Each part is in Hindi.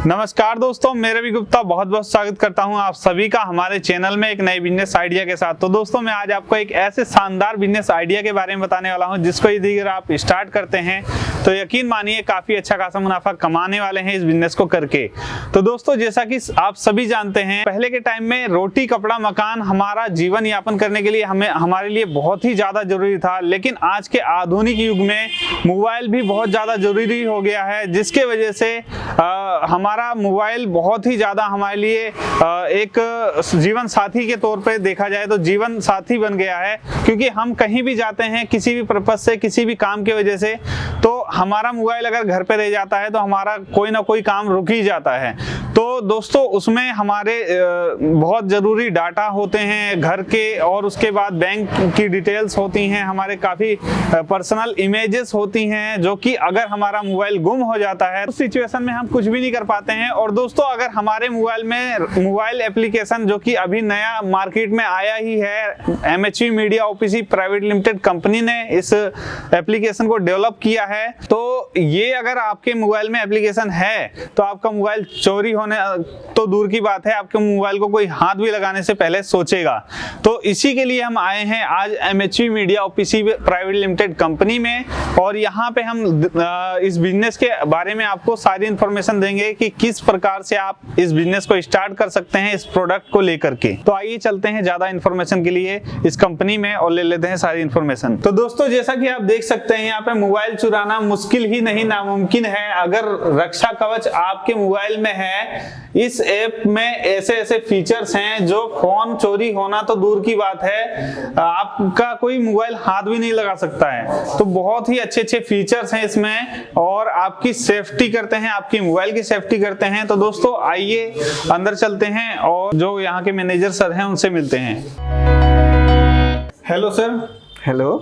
नमस्कार दोस्तों, मैं रवि गुप्ता बहुत बहुत स्वागत करता हूं आप सभी का हमारे चैनल में एक नए बिजनेस आइडिया के साथ। तो दोस्तों, मैं आज आपको एक ऐसे शानदार बिजनेस आइडिया के बारे में बताने वाला हूं जिसको यदि अगर आप स्टार्ट करते हैं तो यकीन मानिए काफ़ी अच्छा खासा मुनाफा कमाने वाले हैं इस बिजनेस को करके। तो दोस्तों, जैसा कि आप सभी जानते हैं, पहले के टाइम में रोटी कपड़ा मकान हमारा जीवन यापन करने के लिए हमारे लिए बहुत ही ज़्यादा जरूरी था, लेकिन आज के आधुनिक युग में मोबाइल भी बहुत ज़्यादा जरूरी हो गया है, जिसके वजह से हमारा मोबाइल बहुत ही ज़्यादा हमारे लिए एक जीवन साथी के तौर पे देखा जाए तो जीवन साथी बन गया है। क्योंकि हम कहीं भी जाते हैं किसी भी पर्पज से, किसी भी काम की वजह से, तो हमारा मोबाइल अगर घर पे रह जाता है तो हमारा कोई ना कोई काम रुक ही जाता है। तो दोस्तों, उसमें हमारे बहुत ज़रूरी डाटा होते हैं घर के, और उसके बाद बैंक की डिटेल्स होती हैं, हमारे काफ़ी पर्सनल इमेजेस होती हैं, जो कि अगर हमारा मोबाइल गुम हो जाता है उस सिचुएशन में हम कुछ भी नहीं कर पाते हैं। और दोस्तों, अगर हमारे मोबाइल में मोबाइल एप्लीकेशन जो कि अभी नया मार्केट में आया ही है, MHV media OPC private limited company ने इस एप्लीकेशन को डेवलप किया है, तो ये अगर आपके मोबाइल में एप्लीकेशन है तो आपका मोबाइल चोरी होने तो दूर की बात है, आपके मोबाइल को कोई हाथ भी लगाने से पहले सोचेगा। तो इसी के लिए हम आए हैं आज MHV media OPC private limited company में, और यहाँ पे हम इस बिजनेस के बारे में आपको सारी इंफॉर्मेशन देंगे कि किस प्रकार से आप इस बिजनेस को स्टार्ट कर सकते हैं इस प्रोडक्ट को लेकर के। तो आइए चलते हैं ज्यादा इंफॉर्मेशन के लिए इस कंपनी में और ले लेते हैं सारी इंफॉर्मेशन। तो दोस्तों, जैसा कि आप देख सकते हैं, यहाँ पे मोबाइल चुराना मुश्किल ही नहीं नामुमकिन है अगर रक्षा कवच आपके मोबाइल में है। इस ऐप में ऐसे ऐसे फीचर्स हैं जो फोन चोरी होना तो दूर की बात है, आपका कोई मोबाइल हाथ भी नहीं लगा सकता है। तो बहुत ही अच्छे अच्छे फीचर्स हैं इसमें, और आपकी सेफ्टी करते हैं, आपकी मोबाइल की सेफ्टी करते हैं। तो दोस्तों, आइए अंदर चलते हैं और जो यहाँ के मैनेजर सर हैं उनसे मिलते हैं। Hello sir. हेलो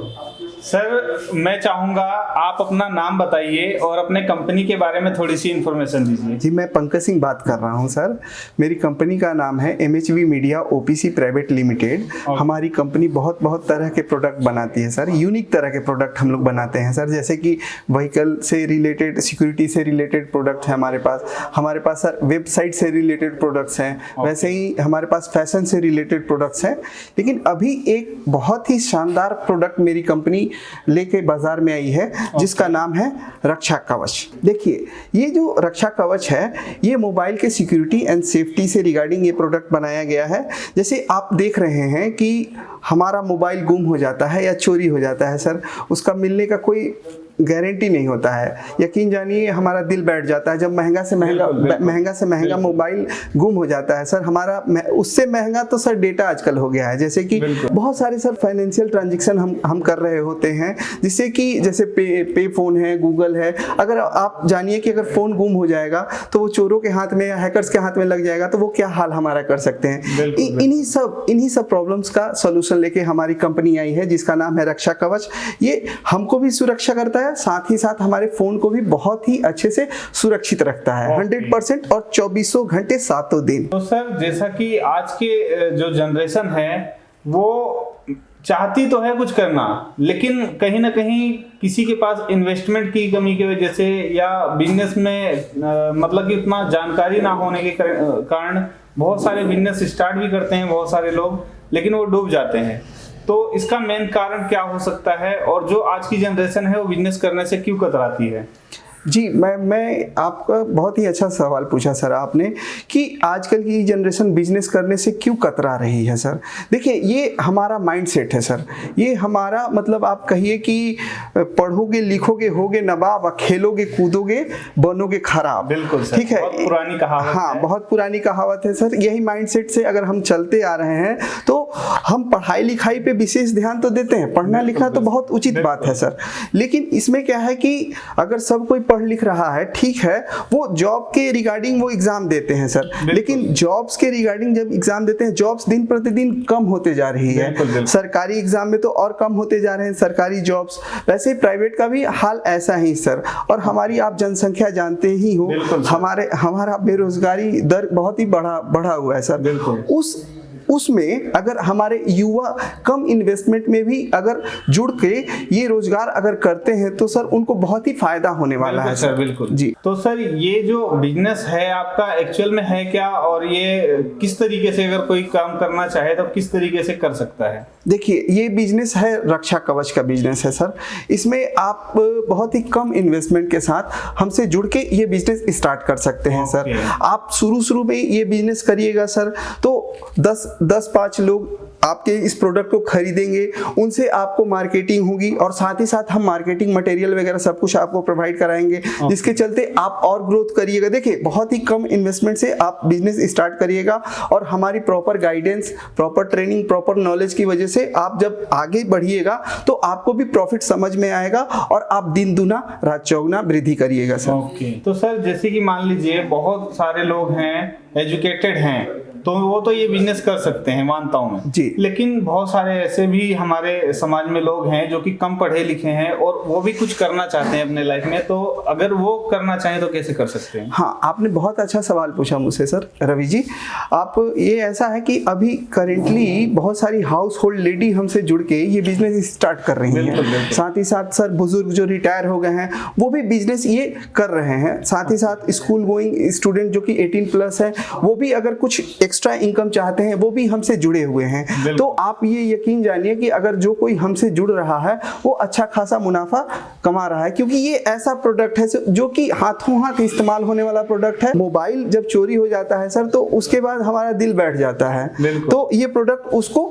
सर, मैं चाहूँगा आप अपना नाम बताइए और अपने कंपनी के बारे में थोड़ी सी इन्फॉर्मेशन दीजिए। जी, मैं पंकज सिंह बात कर रहा हूँ सर। मेरी कंपनी का नाम है MHV media OPC private limited. हमारी कंपनी बहुत तरह के प्रोडक्ट बनाती है सर, यूनिक तरह के प्रोडक्ट हम लोग बनाते हैं सर। जैसे कि व्हीकल से रिलेटेड, सिक्योरिटी से रिलेटेड प्रोडक्ट है हमारे पास सर वेबसाइट से रिलेटेड प्रोडक्ट्स हैं। वैसे ही हमारे पास फैशन से रिलेटेड प्रोडक्ट्स हैं। लेकिन अभी एक बहुत ही शानदार प्रोडक्ट मेरी कंपनी लेके बाजार में आई है, जिसका नाम है रक्षा कवच। देखिए, ये जो रक्षा कवच है, ये मोबाइल के सिक्योरिटी एंड सेफ्टी से रिगार्डिंग ये प्रोडक्ट बनाया गया है। जैसे आप देख रहे हैं कि हमारा मोबाइल गुम हो जाता है या चोरी हो जाता है सर, उसका मिलने का कोई गारंटी नहीं होता है। यकीन जानिए, हमारा दिल बैठ जाता है जब महंगा से महंगा मोबाइल गुम हो जाता है सर। हमारा उससे महंगा तो सर डेटा आजकल हो गया है। जैसे कि बहुत सारे सर फाइनेंशियल ट्रांजैक्शन हम कर रहे होते हैं, जिससे कि जैसे पे फोन है, गूगल है। अगर आप जानिए कि अगर फोन गुम हो जाएगा तो वो चोरों के हाथ में या हैकर्स के हाथ में लग जाएगा, तो वो क्या हाल हमारा कर सकते हैं। इन्हीं सब प्रॉब्लम्स का सोल्यूशन लेके हमारी कंपनी आई है, जिसका नाम है रक्षा कवच। ये हमको भी सुरक्षा करता है, साथ ही साथ हमारे फोन को भी बहुत ही अच्छे से सुरक्षित रखता है 100% और 24 घंटे 7 दिन। तो सर, जैसा कि आज के जो जनरेशन है वो चाहती तो है कुछ करना, लेकिन कहीं ना कहीं किसी के पास इन्वेस्टमेंट की कमी की वजह से या बिजनेस में मतलब कि उतना जानकारी ना होने के कारण बहुत सारे बिजनेस स्टार्ट भी करते हैं बहुत सारे लोग, लेकिन वो डूब जाते हैं। तो इसका मेन कारण क्या हो सकता है, और जो आज की जनरेशन है वो बिजनेस करने से क्यों कतराती है? जी, मैं आपका बहुत ही अच्छा सवाल पूछा सर आपने कि आजकल की जनरेशन बिजनेस करने से क्यों कतरा रही है सर। देखिए, ये हमारा माइंडसेट है सर। ये हमारा मतलब आप कहिए कि पढ़ोगे लिखोगे होगे नवाब, खेलोगे कूदोगे बनोगे खराब। बिल्कुल सर, ठीक है, बहुत पुरानी कहावत। हाँ, बहुत पुरानी कहावत है सर। यही माइंडसेट से अगर हम चलते आ रहे हैं तो हम पढ़ाई लिखाई पे विशेष ध्यान तो देते हैं, पढ़ना लिखना तो बहुत उचित बात है सर। लेकिन इसमें क्या है कि अगर सब कोई पढ़ लिख रहा है, ठीक है, वो जॉब के रिगार्डिंग वो एग्जाम देते हैं सर, लेकिन जॉब्स के रिगार्डिंग जब एग्जाम देते हैं, जॉब्स दिन प्रतिदिन कम होते जा रही है। सरकारी एग्जाम में तो और कम होते जा रहे हैं सरकारी जॉब्स। वैसे प्राइवेट का भी हाल ऐसा ही सर। और हमारी आप जनसंख्या जानते ही हो, हमारा बेरोजगारी दर बहुत ही बढ़ा हुआ है सर। उसमें अगर हमारे युवा कम इन्वेस्टमेंट में भी अगर जुड़ के ये रोजगार अगर करते हैं तो सर उनको बहुत ही फायदा होने वाला है सर। बिल्कुल जी। तो सर ये जो बिजनेस है आपका एक्चुअल में है क्या, और ये किस तरीके से अगर कोई काम करना चाहे तो किस तरीके से कर सकता है? देखिए, ये बिजनेस है रक्षा कवच का बिजनेस है सर। इसमें आप बहुत ही कम इन्वेस्टमेंट के साथ हमसे जुड़ के ये बिजनेस स्टार्ट कर सकते हैं सर। आप शुरू में ये बिजनेस करिएगा सर तो 10-5 लोग आपके इस प्रोडक्ट को खरीदेंगे, उनसे आपको मार्केटिंग होगी और साथ ही साथ हम मार्केटिंग मटेरियल वगैरह सब कुछ आपको प्रोवाइड कराएंगे, जिसके चलते आप और ग्रोथ करिएगा। देखिए, बहुत ही कम इन्वेस्टमेंट से आप बिजनेस स्टार्ट करिएगा और हमारी proper guidance, proper training, proper knowledge की वजह से आप जब आगे बढ़िएगा तो आपको भी प्रॉफिट समझ में आएगा और आप दिन दुना रात चौगुना वृद्धि करिएगा सर। ओके। तो सर जैसे कि मान लीजिए बहुत सारे लोग हैं, एजुकेटेड हैं, तो वो तो ये बिजनेस कर सकते हैं, मानता हूं मैं जी। लेकिन बहुत सारे ऐसे भी हमारे समाज में लोग हैं जो कि कम पढ़े लिखे हैं और वो भी कुछ करना चाहते हैं अपने लाइफ में, तो अगर वो करना चाहें तो कैसे कर सकते हैं? हाँ, आपने बहुत अच्छा सवाल पूछा मुझसे सर रवि जी। आप ये ऐसा है कि अभी करेंटली बहुत सारी हाउस होल्ड लेडी हमसे जुड़ के ये बिजनेस स्टार्ट कर रही हैं। साथ ही साथ सर बुजुर्ग जो रिटायर हो गए हैं वो भी बिजनेस ये कर रहे हैं। साथ ही साथ स्कूल गोइंग स्टूडेंट जो कि 18+ है वो भी अगर कुछ एक्स्ट्रा इनकम चाहते हैं वो भी हमसे जुड़े हुए हैं। तो आप ये यकीन जानिए कि अगर जो कोई हमसे जुड़ रहा है वो अच्छा खासा मुनाफा कमा रहा है, क्योंकि ये ऐसा प्रोडक्ट है जो कि हाथों हाथ इस्तेमाल होने वाला प्रोडक्ट है। मोबाइल जब चोरी हो जाता है सर तो उसके बाद हमारा दिल बैठ जाता है, तो ये प्रोडक्ट उसको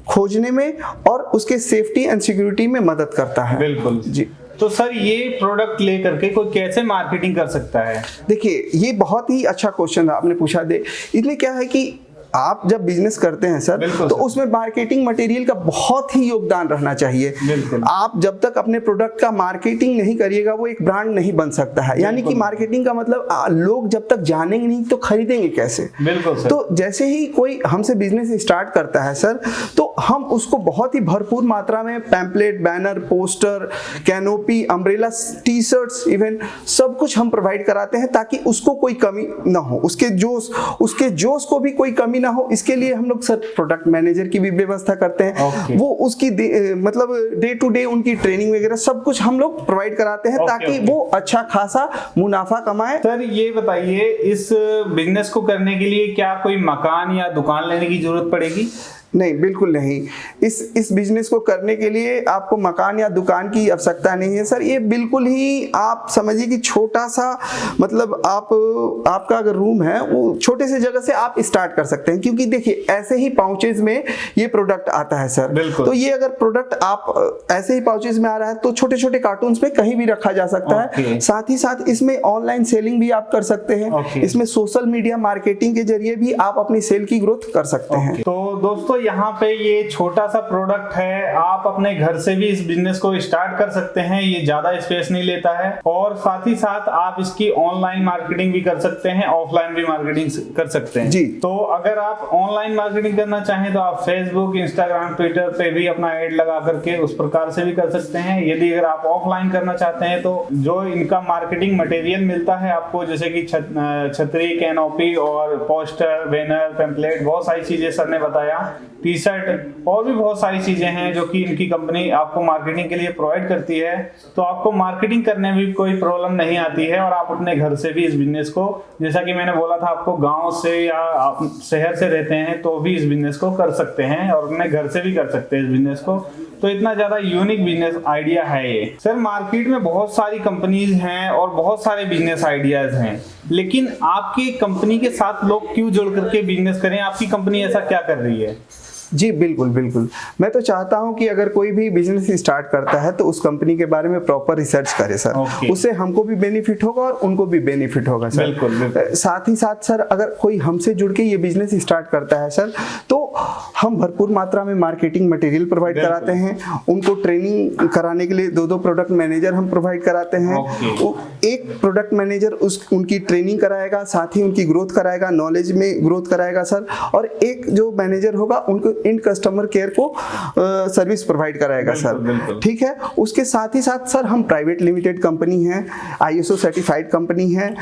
खोजने में और उसके सेफ्टी एंड सिक्योरिटी में मदद करता है। बिल्कुल जी। तो सर ये प्रोडक्ट लेकर के कोई कैसे मार्केटिंग कर सकता है? देखिए, ये बहुत ही अच्छा क्वेश्चन आपने पूछा। इसलिए क्या है कि आप जब बिजनेस करते हैं सर तो उसमें मार्केटिंग मटेरियल का बहुत ही योगदान रहना चाहिए। आप जब तक अपने प्रोडक्ट का मार्केटिंग नहीं करिएगा वो एक ब्रांड नहीं बन सकता है। यानी कि मार्केटिंग का मतलब लोग जब तक जानेंगे नहीं तो खरीदेंगे कैसे? बिल्कुल सर। तो जैसे ही कोई हमसे बिजनेस स्टार्ट करता है सर तो हम उसको बहुत ही भरपूर मात्रा में pamphlet, banner, poster, canopy, umbrella, T-shirts, even सब कुछ हम प्रोवाइड कराते हैं ताकि उसको कोई कमी ना हो, उसके जोश को भी कोई कमी ना हो। इसके लिए हम लोग सर प्रोडक्ट मैनेजर की भी व्यवस्था करते हैं। वो उसकी मतलब डे टू डे उनकी ट्रेनिंग वगैरह सब कुछ हम लोग प्रोवाइड कराते हैं ताकि वो अच्छा खासा मुनाफा कमाए। सर ये बताइए, इस बिजनेस को करने के लिए क्या कोई मकान या दुकान लेने की जरूरत पड़ेगी? नहीं, बिल्कुल नहीं। इस बिजनेस को करने के लिए आपको मकान या दुकान की आवश्यकता नहीं है सर। ये बिल्कुल ही आप समझिए कि छोटा सा मतलब आपका अगर रूम है वो छोटे से जगह से आप स्टार्ट कर सकते हैं, क्योंकि देखिए ऐसे ही पाउचेज में ये प्रोडक्ट आता है सर। तो ये अगर प्रोडक्ट आप ऐसे ही पाउचेज में आ रहा है तो छोटे छोटे कार्टून्स में कहीं भी रखा जा सकता है। साथ ही साथ इसमें ऑनलाइन सेलिंग भी आप कर सकते हैं। इसमें सोशल मीडिया मार्केटिंग के जरिए भी आप अपनी सेल की ग्रोथ कर सकते हैं। तो दोस्तों यहाँ पे ये छोटा सा प्रोडक्ट है, आप अपने घर से भी इस बिजनेस को स्टार्ट कर सकते हैं। ये ज्यादा स्पेस नहीं लेता है और साथ ही साथ आप इसकी ऑनलाइन मार्केटिंग भी कर सकते हैं, ऑफलाइन भी मार्केटिंग कर सकते हैं जी। तो अगर आप ऑनलाइन मार्केटिंग करना चाहें तो आप फेसबुक, इंस्टाग्राम, ट्विटर पे भी अपना एड लगा करके उस प्रकार से भी कर सकते हैं। यदि अगर आप ऑफलाइन करना चाहते हैं तो जो इनका मार्केटिंग मटेरियल मिलता है आपको, जैसे कि छतरी, कैनोपी और पोस्टर, बैनर, पैम्पलेट, बहुत सारी चीजें सर ने बताया, टी-शर्ट और भी बहुत सारी चीजें हैं जो कि इनकी कंपनी आपको मार्केटिंग के लिए प्रोवाइड करती है। तो आपको मार्केटिंग करने में भी कोई प्रॉब्लम नहीं आती है और आप अपने घर से भी इस बिजनेस को, जैसा कि मैंने बोला था आपको, गांव से या आप शहर से रहते हैं तो भी इस बिजनेस को कर सकते हैं और अपने घर से भी कर सकते हैं इस बिजनेस को। तो इतना ज्यादा यूनिक बिजनेस आइडिया है ये सर। मार्केट में बहुत सारी कंपनीज हैं और बहुत सारे बिजनेस आइडियाज हैं, लेकिन आपकी कंपनी के साथ लोग क्यों जुड़ करके बिजनेस करें? आपकी कंपनी ऐसा क्या कर रही है? जी बिल्कुल बिल्कुल, मैं तो चाहता हूं कि अगर कोई भी बिजनेस स्टार्ट करता है तो उस कंपनी के बारे में प्रॉपर रिसर्च करे सर। उससे हमको भी बेनिफिट होगा और उनको भी बेनिफिट होगा सर। बिल्कुल। साथ ही साथ सर अगर कोई हमसे जुड़ के ये बिजनेस स्टार्ट करता है सर तो हम भरपूर मात्रा में मार्केटिंग मटेरियल प्रोवाइड कराते हैं। उनको ट्रेनिंग कराने के लिए 2 प्रोडक्ट मैनेजर हम प्रोवाइड कराते हैं। एक प्रोडक्ट मैनेजर उनकी ट्रेनिंग कराएगा, साथ ही उनकी ग्रोथ कराएगा, नॉलेज में ग्रोथ कराएगा सर। और एक जो मैनेजर होगा उनको इन कस्टमर केयर को सर्विस प्रोवाइड कराएगा सर। ठीक है। उसके साथ ही साथ सर हम प्राइवेट लिमिटेड कंपनी है, ISO सर्टिफाइड कंपनी है,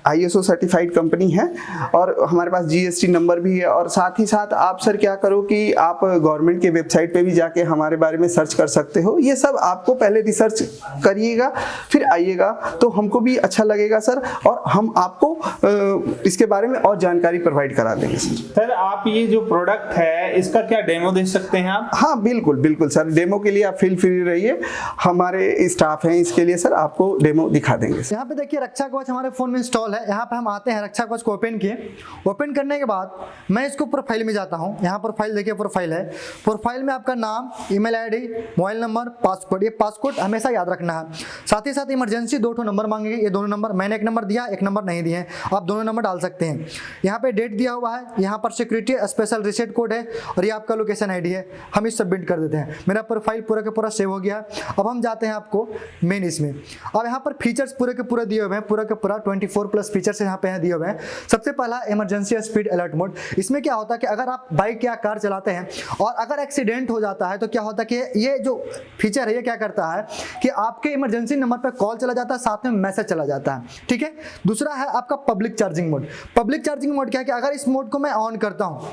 ISO सर्टिफाइड कंपनी है और हमारे पास GST नंबर भी है। और साथ ही साथ आप सर क्या करो कि आप गवर्नमेंट के वेबसाइट पे भी जाके हमारे बारे में सर्च कर सकते हो। ये सब आपको पहले रिसर्च करिएगा फिर आइएगा, तो हमको भी अच्छा लगेगा सर, और हम आपको इसके बारे में और जानकारी प्रोवाइड करा देंगे सर। आप ये जो प्रोडक्ट है इसका क्या डेमो दे सकते हैं आप? हाँ बिल्कुल बिल्कुल सर, डेमो के लिए आप फील फ्री रहिए, हमारे स्टाफ हैं इसके लिए सर, आपको डेमो दिखा देंगे। यहाँ पे देखिए रक्षा कवच हमारे फोन में इंस्टॉल है। यहाँ पे हम आते हैं, रक्षा कवच को ओपन किए। ओपन करने के बाद मैं इसको प्रोफाइल में जाता हूँ। यहाँ प्रोफाइल देखिए, प्रोफाइल है। प्रोफाइल में आपका नाम, email ID, mobile number, password, ये पासवर्ड हमेशा याद रखना है। साथ ही साथ इमरजेंसी 2 नंबर मांगेंगे, ये दोनों नंबर मैंने एक नंबर दिया, एक नंबर नहीं दिए, आप दोनों नंबर डाल सकते हैं। यहाँ पे डेट दिया हुआ है, यहाँ पर सिक्योरिटी स्पेशल रीसेट कोड है और ये आपका लोकेशन आईडी है। हम इस सबमिट कर देते हैं। मेरा प्रोफाइल पूरा का पूरा सेव हो गया। अब हम जाते हैं आपको मेन इसमें। अब यहाँ पर फीचर्स पूरे के पूरे दिए हुए हैं, पूरा का पूरा 24+ फीचर्स यहाँ पे दिए हुए हैं। सबसे पहला इमरजेंसी स्पीड अलर्ट मोड। इसमें क्या होता है कि अगर आप बाइक या कार चलाते हैं और अगर एक्सीडेंट हो जाता है तो क्या होता है कि ये जो फीचर है ये क्या करता है कि आपके इमरजेंसी नंबर पर कॉल चला जाता है, साथ में मैसेज चला जाता है। ठीक है। दूसरा है आपका public charging mode. Public charging mode क्या है कि अगर इस मोड को मैं ऑन करता हूँ,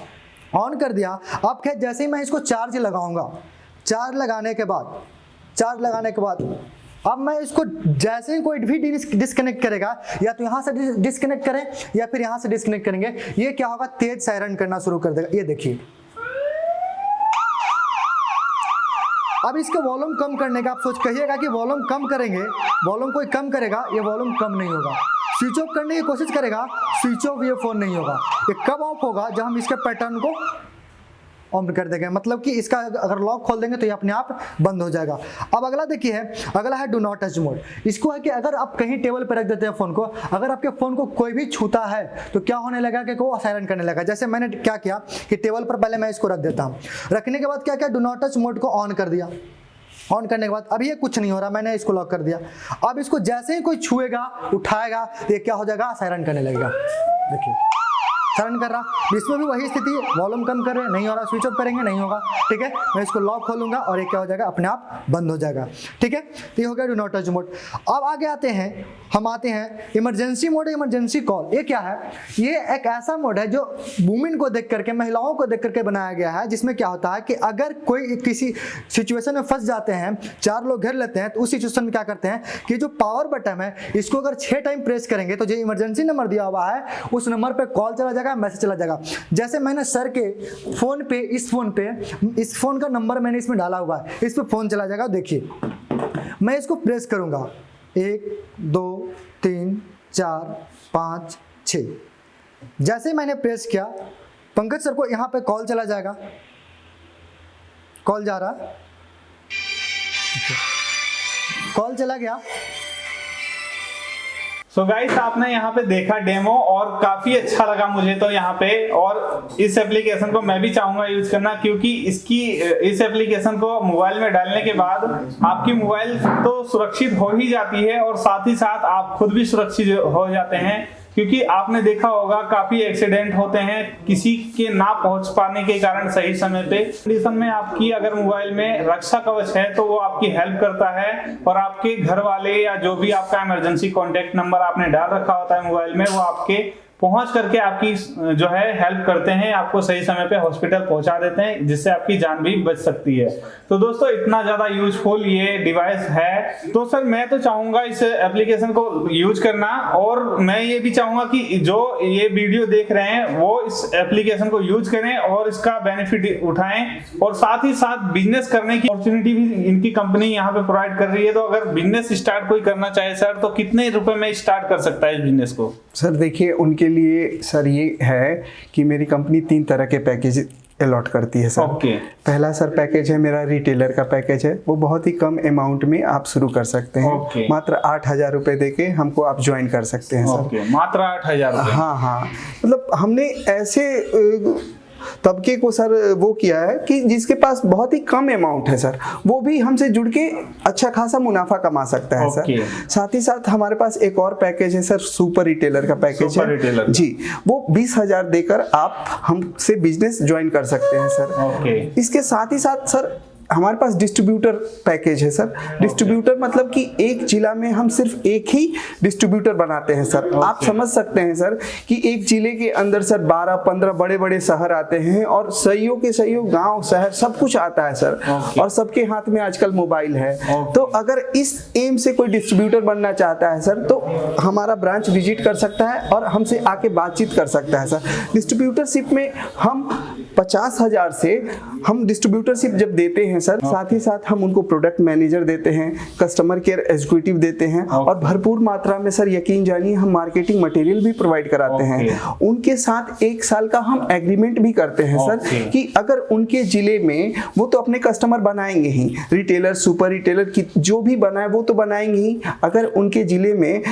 ऑन कर दिया, अब क्या जैसे ही मैं इसको चार्ज लगाऊंगा, चार्ज लगाने के बाद अब मैं इसको जैसे ही कोई भी डिस्कनेक्ट करेगा, या तो यहाँ से डिस्कनेक्ट करें या फिर यहाँ से डिस्कनेक्ट करेंगे, ये क्या होगा, तेज सायरन करना शुरू कर देगा। ये देखिए। अब इसके वॉल्यूम कम करने का आप कहिएगा कि वॉल्यूम कम करेंगे, वॉल्यूम कोई कम करेगा, ये वॉल्यूम कम नहीं होगा। स्विच ऑफ करने की कोशिश करेगा, स्विच ऑफ ये फोन नहीं होगा। ये कब ऑफ होगा, जब हम इसके पैटर्न को ऑन कर देंगे, मतलब कि इसका अगर लॉक खोल देंगे तो ये अपने आप बंद हो जाएगा। अब अगला देखिए है, अगला है डू नॉट टच मोड। इसको है कि अगर आप कहीं टेबल पर रख देते हैं फोन को, अगर आपके फोन को कोई भी छूता है तो क्या होने लगा कि वो सायरन करने लगा। जैसे मैंने क्या किया कि टेबल पर पहले मैं इसको रख देता हूँ, रखने के बाद क्या किया, डू नॉट टच मोड को ऑन कर दिया। ऑन करने के बाद अब ये कुछ नहीं हो रहा, मैंने इसको लॉक कर दिया। अब इसको जैसे ही कोई छुएगा, उठाएगा, तो ये क्या हो जाएगा, सायरन करने लगेगा। देखिए सायरन कर रहा। इसमें भी वही स्थिति, वॉल्यूम कम कर रहे हैं, नहीं हो रहा, स्विच ऑफ करेंगे, नहीं होगा। ठीक है। मैं इसको लॉक खोलूंगा और ये क्या हो जाएगा, अपने आप बंद हो जाएगा। ठीक है। तो ये हो गया डू नॉट टच मोड। अब आगे आते हैं, हम आते हैं इमरजेंसी मोड, इमरजेंसी कॉल। ये क्या है, ये एक ऐसा मोड है जो वुमेन को देख करके, महिलाओं को देख करके बनाया गया है, जिसमें क्या होता है कि अगर कोई किसी सिचुएशन में फंस जाते हैं, 4 लोग घेर लेते हैं, तो उस सिचुएशन में क्या करते हैं कि जो पावर बटन है इसको अगर 6 टाइम प्रेस करेंगे तो जो इमरजेंसी नंबर दिया हुआ है उस नंबर पे कॉल चला जाएगा, मैसेज चला जाएगा। जैसे मैंने सर के फोन पे, इस फोन का नंबर मैंने इसमें डाला हुआ है, इस पे फोन चला जाएगा। देखिए मैं इसको प्रेस करूंगा, 1 2 3 4 5 6। जैसे मैंने प्रेस किया, पंकज सर को यहाँ पे कॉल चला जाएगा, कॉल जा रहा, कॉल चला गया। सो गाइस आपने यहाँ पे देखा डेमो और काफी अच्छा लगा मुझे तो यहाँ पे, और इस एप्लीकेशन को मैं भी चाहूंगा यूज करना, क्योंकि इस एप्लीकेशन को मोबाइल में डालने के बाद आपकी मोबाइल तो सुरक्षित हो ही जाती है और साथ ही साथ आप खुद भी सुरक्षित हो जाते हैं। क्योंकि आपने देखा होगा काफी एक्सीडेंट होते हैं किसी के ना पहुंच पाने के कारण सही समय पे। कंडीशन में आपकी अगर मोबाइल में रक्षा कवच है तो वो आपकी हेल्प करता है, और आपके घर वाले या जो भी आपका इमरजेंसी कॉन्टेक्ट नंबर आपने डाल रखा होता है मोबाइल में, वो आपके पहुंच करके आपकी जो है हेल्प करते हैं, आपको सही समय पे हॉस्पिटल पहुंचा देते हैं, जिससे आपकी जान भी बच सकती है। तो दोस्तों इतना ज्यादा यूजफुल ये डिवाइस है। तो सर मैं तो चाहूंगा इस एप्लीकेशन को यूज करना, और मैं ये भी चाहूंगा कि जो ये वीडियो देख रहे हैं वो इस एप्लीकेशन को यूज करें और इसका बेनिफिट उठाएं, और साथ ही साथ बिजनेस करने की अपॉर्चुनिटी भी इनकी कंपनी यहाँ पे प्रोवाइड कर रही है। तो अगर बिजनेस स्टार्ट कोई करना चाहे सर, तो कितने रुपए में स्टार्ट कर सकता है इस बिजनेस को? सर देखिए उनके लिए सर ये है कि मेरी कंपनी 3 तरह के पैकेज अलॉट करती है सर। पहला सर पैकेज है मेरा रिटेलर का पैकेज है, वो बहुत ही कम अमाउंट में आप शुरू कर सकते हैं। मात्र 8,000 रुपए देके हमको आप ज्वाइन कर सकते हैं सर। मात्र 8,000 रुपए? हाँ, मतलब हमने ऐसे तबके को सर वो किया है कि जिसके पास बहुत ही कम अमाउंट है सर, वो भी हमसे जुड़ के अच्छा खासा मुनाफा कमा सकता है सर। साथ ही साथ हमारे पास एक और पैकेज है सर, सुपर रिटेलर का पैकेज है जी, वो 20,000 देकर आप हमसे बिजनेस ज्वाइन कर सकते हैं सर। इसके साथ ही साथ सर हमारे पास डिस्ट्रीब्यूटर पैकेज है सर। डिस्ट्रीब्यूटर मतलब कि एक जिला में हम सिर्फ एक ही डिस्ट्रीब्यूटर बनाते हैं सर। आप समझ सकते हैं सर कि एक जिले के अंदर सर 12-15 बड़े बड़े शहर आते हैं और सहियों के सहियों गांव शहर सब कुछ आता है सर। और सबके हाथ में आजकल मोबाइल है। तो अगर इस एम से कोई डिस्ट्रीब्यूटर बनना चाहता है सर तो हमारा ब्रांच विजिट कर सकता है और हमसे आके बातचीत कर सकता है सर। डिस्ट्रीब्यूटरशिप में हम 50,000 से हम डिस्ट्रीब्यूटरशिप जब देते हैं सर, साथ ही साथ हम उनको प्रोडक्ट मैनेजर देते हैं, कस्टमर केयर एग्जीक्यूटिव देते हैं और भरपूर मात्रा में सर यकीन जानिए हम मार्केटिंग मटेरियल भी प्रोवाइड कराते हैं। उनके साथ 1 साल का हम एग्रीमेंट भी करते हैं सर कि अगर उनके जिले में वो तो अपने कस्टमर बनाएंगे ही, रिटेलर सुपर रिटेलर की जो भी बनाए वो तो बनाएंगे ही। अगर उनके जिले में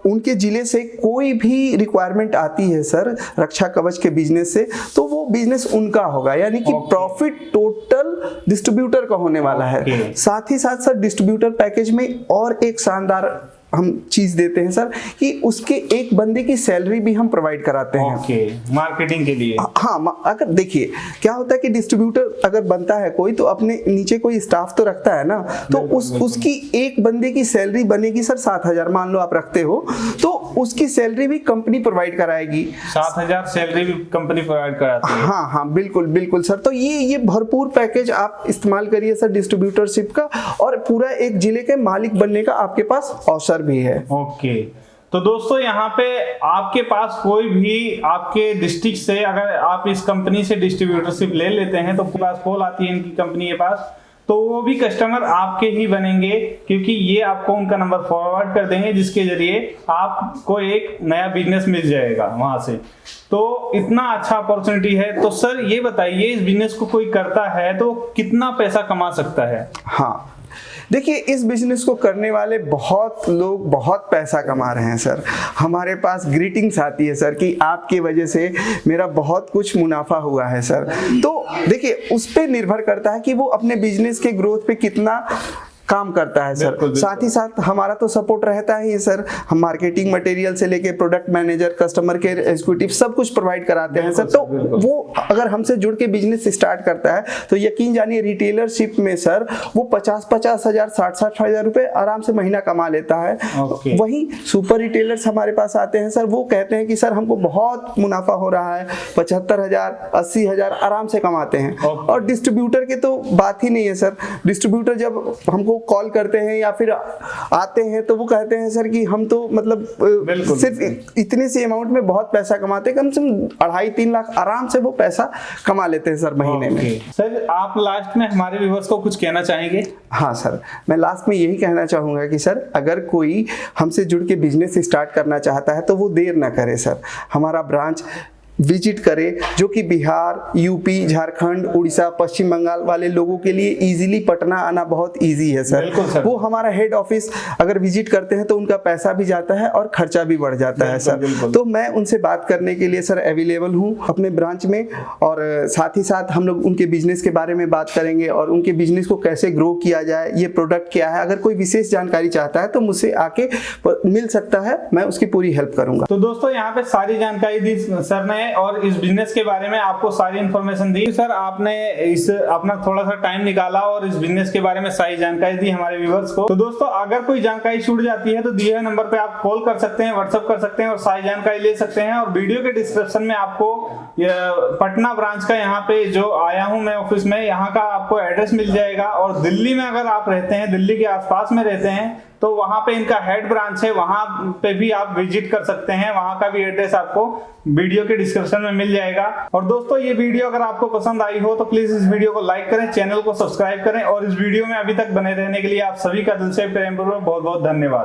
उनके जिले से कोई भी रिक्वायरमेंट आती है सर रक्षा कवच के बिजनेस से, तो वो बिजनेस उनका होगा, यानी कि प्रॉफिट टोटल डिस्ट्रीब्यूटर का होने वाला है। साथ ही साथ सर डिस्ट्रीब्यूटर पैकेज में और एक शानदार हम चीज देते हैं सर कि उसके एक बंदे की सैलरी भी हम प्रोवाइड कराते हैं मार्केटिंग के लिए। हाँ, अगर देखिए क्या होता है कि डिस्ट्रीब्यूटर अगर बनता है कोई तो अपने नीचे कोई स्टाफ तो रखता है ना, तो उसकी एक बंदे की सैलरी बनेगी सर 7,000 मान लो आप रखते हो, तो उसकी सैलरी भी कंपनी प्रोवाइड कराएगी। 7,000 सैलरी भी कंपनी प्रोवाइड कराती है। हाँ बिल्कुल बिल्कुल सर। तो ये भरपूर पैकेज आप इस्तेमाल करिए सर डिस्ट्रीब्यूटरशिप का, और पूरा एक जिले के मालिक बनने का आपके पास अवसर भी है। ओके, तो दोस्तों यहाँ पे आपके पास कोई भी आपके डिस्ट्रिक्ट से अगर आप इस कंपनी से डिस्ट्रीब्यूटरशिप ले लेते हैं तो पास कॉल आती है इनकी कंपनी के पास, तो वो भी कस्टमर आपके ही बनेंगे, क्योंकि ये आपको उनका नंबर फॉरवर्ड कर देंगे जिसके जरिए आपको एक नया बिजनेस मिल जाएगा वहां से। तो इतना अच्छा अपॉर्चुनिटी है। तो सर ये बताइए, इस बिजनेस को कोई करता है तो कितना पैसा कमा सकता है? हाँ देखिए, इस बिजनेस को करने वाले बहुत लोग बहुत पैसा कमा रहे हैं सर। हमारे पास ग्रीटिंग्स आती है सर कि आपकी वजह से मेरा बहुत कुछ मुनाफा हुआ है सर। तो देखिए उस पे निर्भर करता है कि वो अपने बिजनेस के ग्रोथ पे कितना काम करता है सर। साथ ही साथ हमारा तो सपोर्ट रहता ही है सर। हम मार्केटिंग मटेरियल से लेके product manager, customer care executive सब कुछ प्रोवाइड कराते हैं सर। तो वो अगर हमसे जुड़ के बिजनेस स्टार्ट करता है तो यकीन जानिए रिटेलरशिप में सर वो 50-50 हजार 60-60 हजार रुपए आराम से महीना कमा लेता है। वही सुपर रिटेलर्स हमारे पास आते हैं सर, वो कहते हैं कि सर हमको बहुत मुनाफा हो रहा है, 75,000 80,000 आराम से कमाते हैं। और डिस्ट्रीब्यूटर के तो बात ही नहीं है सर। डिस्ट्रीब्यूटर जब हमको कॉल करते हैं या फिर आते हैं तो वो कहते हैं सर कि हम तो मतलब सिर्फ इतने से अमाउंट में बहुत पैसा कमाते हैं, कम से कम 2.5-3 लाख आराम से वो पैसा कमा लेते हैं सर महीने में। सर आप लास्ट में हमारे व्यूअर्स को कुछ कहना चाहेंगे? हाँ सर, मैं लास्ट में यही कहना चाहूंगा कि सर अगर कोई हमसे जुड़ के बिजनेस स्टार्ट करना चाहता है तो वो देर ना करे सर, हमारा ब्रांच विजिट करें, जो कि बिहार, यूपी, झारखंड, उड़ीसा, पश्चिम बंगाल वाले लोगों के लिए इजीली पटना आना बहुत इजी है सर। वो हमारा हेड ऑफिस अगर विजिट करते हैं तो उनका पैसा भी जाता है और खर्चा भी बढ़ जाता है सर। तो मैं उनसे बात करने के लिए सर अवेलेबल हूँ अपने ब्रांच में, और साथ ही साथ हम लोग उनके बिजनेस के बारे में बात करेंगे और उनके बिजनेस को कैसे ग्रो किया जाए, ये प्रोडक्ट क्या है। अगर कोई विशेष जानकारी चाहता है तो मुझसे आके मिल सकता है, मैं उसकी पूरी हेल्प करूंगा। तो दोस्तों यहाँ पे सारी जानकारी दी सर ने और इस बिजनेस के बारे में आपको सारी इन्फॉर्मेशन दी। सर आपने इस अपना थोड़ा सा टाइम निकाला और इस बिजनेस के बारे में सारी जानकारी दी हमारे व्यूअर्स को। तो दोस्तों अगर कोई जानकारी छूट जाती है तो दिए हुए नंबर पे आप कॉल कर सकते हैं, व्हाट्सएप कर सकते हैं और सारी जानकारी ले सकते हैं। और वीडियो के डिस्क्रिप्शन में आपको पटना ब्रांच का यहाँ पे जो आया हूँ मैं ऑफिस में, यहाँ का आपको एड्रेस मिल जाएगा। और दिल्ली में अगर आप रहते हैं, दिल्ली के आसपास में रहते हैं, तो वहां पे इनका हेड ब्रांच है, वहां पे भी आप विजिट कर सकते हैं। वहां का भी एड्रेस आपको वीडियो के डिस्क्रिप्शन में मिल जाएगा। और दोस्तों ये वीडियो अगर आपको पसंद आई हो तो प्लीज इस वीडियो को लाइक करें, चैनल को सब्सक्राइब करें और इस वीडियो में अभी तक बने रहने के लिए आप सभी का दिल से प्रेमपूर्वक बहुत बहुत धन्यवाद।